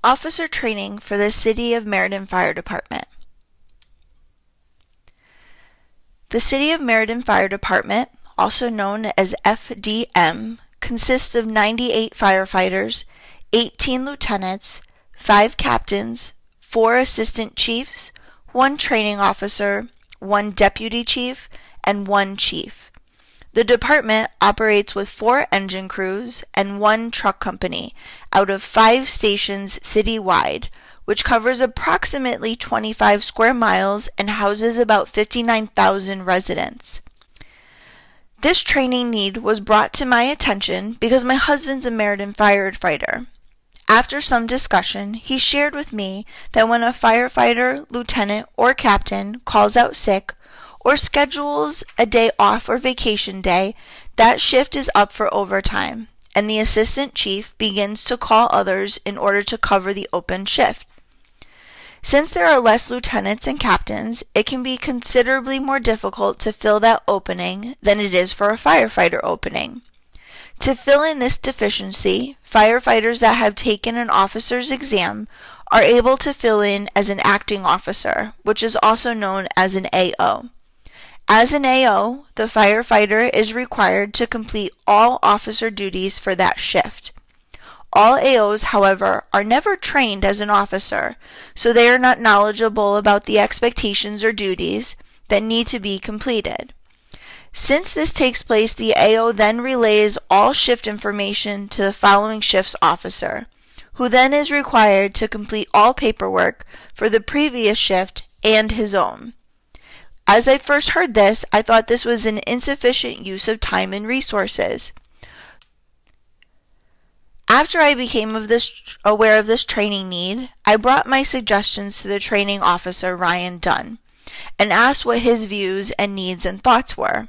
Officer Training for the City of Meriden Fire Department. The City of Meriden Fire Department, also known as FDM, consists of 98 firefighters, 18 lieutenants, 5 captains, 4 assistant chiefs, 1 training officer, 1 deputy chief, and 1 chief. The department operates with 4 engine crews and 1 truck company out of 5 stations citywide, which covers approximately 25 square miles and houses about 59,000 residents. This training need was brought to my attention because my husband's a Meriden firefighter. After some discussion, he shared with me that when a firefighter, lieutenant, or captain calls out sick or schedules a day off or vacation day, that shift is up for overtime, and the assistant chief begins to call others in order to cover the open shift. Since there are less lieutenants and captains, it can be considerably more difficult to fill that opening than it is for a firefighter opening. To fill in this deficiency, firefighters that have taken an officer's exam are able to fill in as an acting officer, which is also known as an AO. As an AO, the firefighter is required to complete all officer duties for that shift. All AOs, however, are never trained as an officer, so they are not knowledgeable about the expectations or duties that need to be completed. Since this takes place, the AO then relays all shift information to the following shift's officer, who then is required to complete all paperwork for the previous shift and his own. As I first heard this, I thought this was an insufficient use of time and resources. After I became aware of this training need, I brought my suggestions to the training officer, Ryan Dunn, and asked what his views and needs and thoughts were.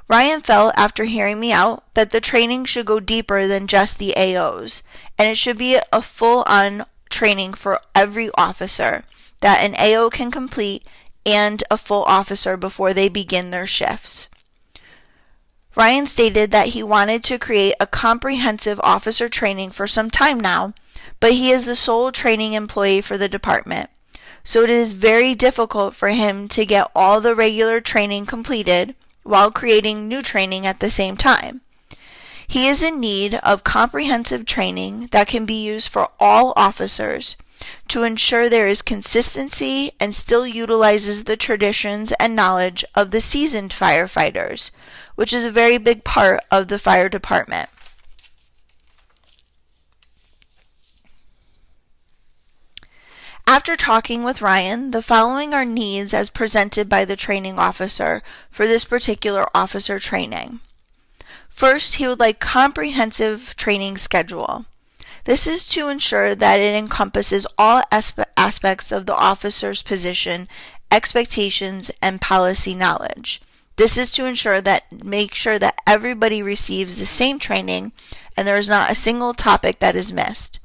Ryan felt, after hearing me out, that the training should go deeper than just the AOs, and it should be a full-on training for every officer that an AO can complete and a full officer before they begin their shifts. Ryan stated that he wanted to create a comprehensive officer training for some time now, but he is the sole training employee for the department, so it is very difficult for him to get all the regular training completed while creating new training at the same time. He is in need of comprehensive training that can be used for all officers to ensure there is consistency and still utilizes the traditions and knowledge of the seasoned firefighters, which is a very big part of the fire department. After talking with Ryan, the following are needs as presented by the training officer for this particular officer training. First, he would like comprehensive training schedule. This is to ensure that it encompasses all aspects of the officer's position, expectations, and policy knowledge. This is to make sure that everybody receives the same training and there is not a single topic that is missed.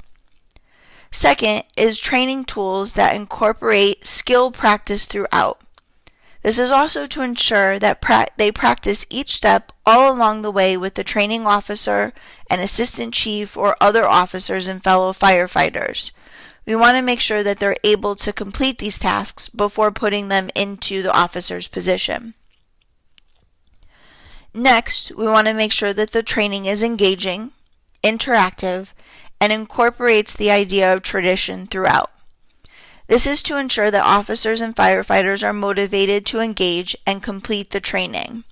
Second is training tools that incorporate skill practice throughout. This is also to ensure that they practice each step all along the way with the training officer, an assistant chief, or other officers and fellow firefighters. We want to make sure that they're able to complete these tasks before putting them into the officer's position. Next, we want to make sure that the training is engaging, interactive, and incorporates the idea of tradition throughout. This is to ensure that officers and firefighters are motivated to engage and complete the training.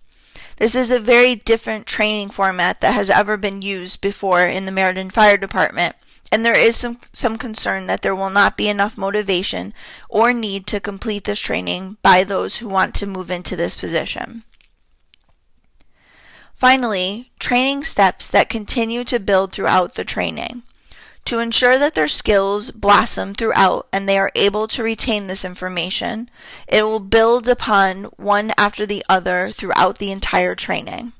This is a very different training format that has ever been used before in the Meriden Fire Department, and there is some concern that there will not be enough motivation or need to complete this training by those who want to move into this position. Finally, training steps that continue to build throughout the training. To ensure that their skills blossom throughout and they are able to retain this information, it will build upon one after the other throughout the entire training.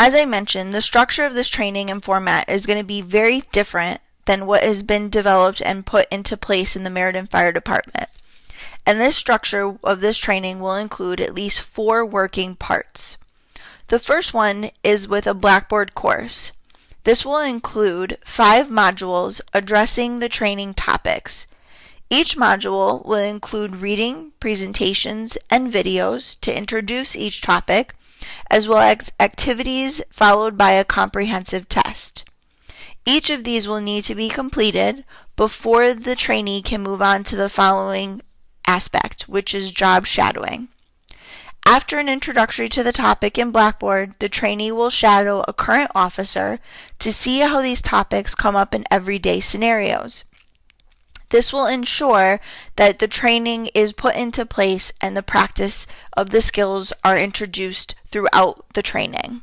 As I mentioned, the structure of this training and format is going to be very different than what has been developed and put into place in the Meriden Fire Department. And this structure of this training will include at least 4 working parts. The first one is with a Blackboard course. This will include 5 modules addressing the training topics. Each module will include reading, presentations, and videos to introduce each topic, as well as activities followed by a comprehensive test. Each of these will need to be completed before the trainee can move on to the following aspect, which is job shadowing. After an introductory to the topic in Blackboard, the trainee will shadow a current officer to see how these topics come up in everyday scenarios. This will ensure that the training is put into place and the practice of the skills are introduced throughout the training.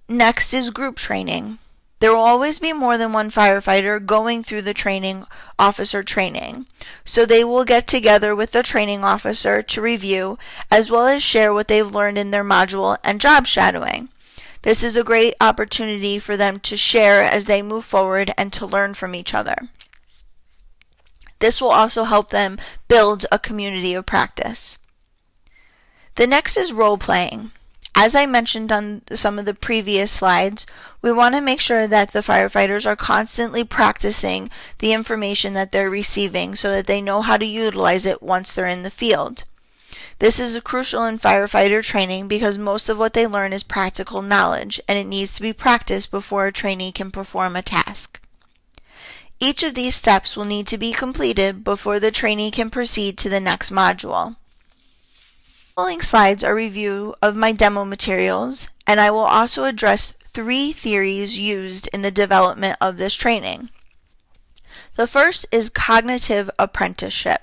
Next is group training. There will always be more than one firefighter going through the training officer training, so they will get together with the training officer to review, as well as share what they've learned in their module and job shadowing. This is a great opportunity for them to share as they move forward and to learn from each other. This will also help them build a community of practice. The next is role playing. As I mentioned on some of the previous slides, we want to make sure that the firefighters are constantly practicing the information that they're receiving so that they know how to utilize it once they're in the field. This is crucial in firefighter training because most of what they learn is practical knowledge and it needs to be practiced before a trainee can perform a task. Each of these steps will need to be completed before the trainee can proceed to the next module. The following slides are a review of my demo materials, and I will also address 3 theories used in the development of this training. The first is cognitive apprenticeship.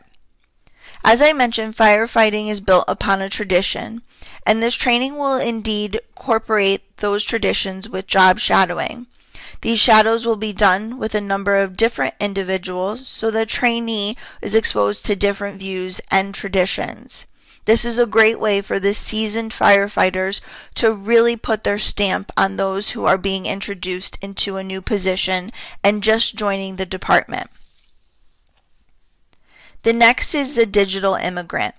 As I mentioned, firefighting is built upon a tradition, and this training will indeed incorporate those traditions with job shadowing. These shadows will be done with a number of different individuals, so the trainee is exposed to different views and traditions. This is a great way for the seasoned firefighters to really put their stamp on those who are being introduced into a new position and just joining the department. The next is the digital immigrant.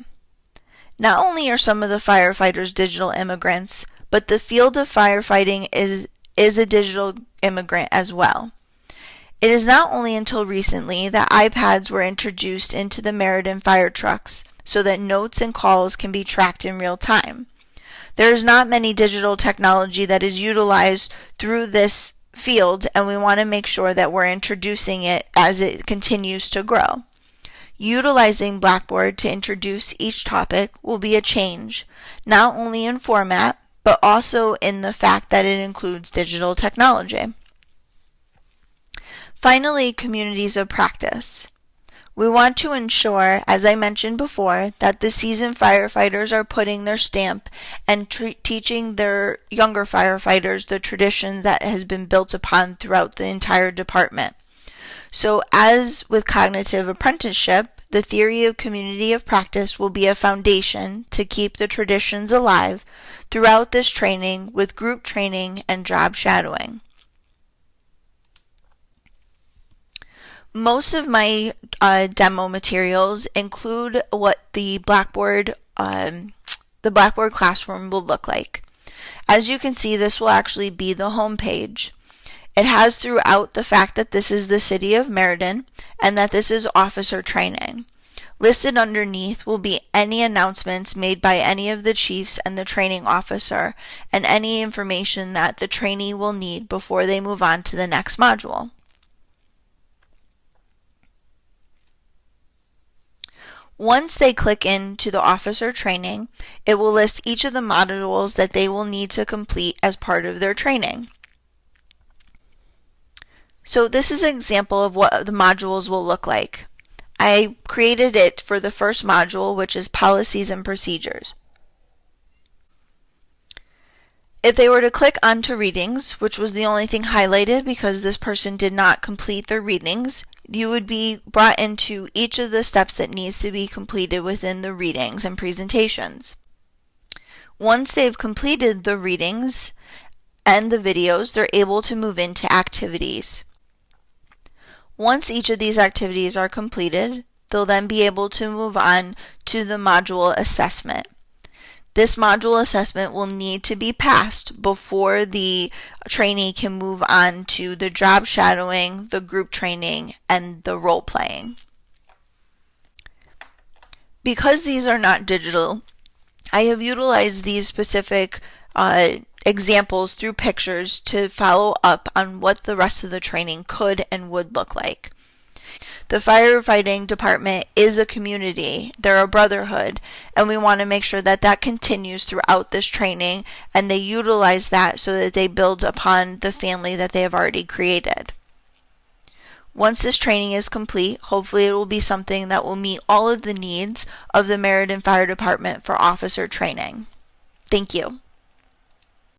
Not only are some of the firefighters digital immigrants, but the field of firefighting is a digital immigrant as well. It is not only until recently that iPads were introduced into the Meriden fire trucks so that notes and calls can be tracked in real time. There is not many digital technology that is utilized through this field, and we want to make sure that we're introducing it as it continues to grow. Utilizing Blackboard to introduce each topic will be a change, not only in format, but also in the fact that it includes digital technology. Finally, communities of practice. We want to ensure, as I mentioned before, that the seasoned firefighters are putting their stamp and teaching their younger firefighters the tradition that has been built upon throughout the entire department. So as with cognitive apprenticeship, the theory of community of practice will be a foundation to keep the traditions alive throughout this training with group training and job shadowing. Most of my demo materials include what the Blackboard classroom will look like. As you can see, this will actually be the home page. It has throughout the fact that this is the city of Meriden and that this is officer training. Listed underneath will be any announcements made by any of the chiefs and the training officer and any information that the trainee will need before they move on to the next module. Once they click into the officer training, it will list each of the modules that they will need to complete as part of their training. So this is an example of what the modules will look like. I created it for the first module, which is policies and procedures. If they were to click onto readings, which was the only thing highlighted because this person did not complete their readings, you would be brought into each of the steps that needs to be completed within the readings and presentations. Once they've completed the readings and the videos, they're able to move into activities. Once each of these activities are completed, they'll then be able to move on to the module assessment. This module assessment will need to be passed before the trainee can move on to the job shadowing, the group training, and the role playing. Because these are not digital, I have utilized these specific examples through pictures to follow up on what the rest of the training could and would look like. The firefighting department is a community, they're a brotherhood, and we want to make sure that that continues throughout this training and they utilize that so that they build upon the family that they have already created. Once this training is complete, hopefully it will be something that will meet all of the needs of the Meriden Fire Department for officer training. Thank you.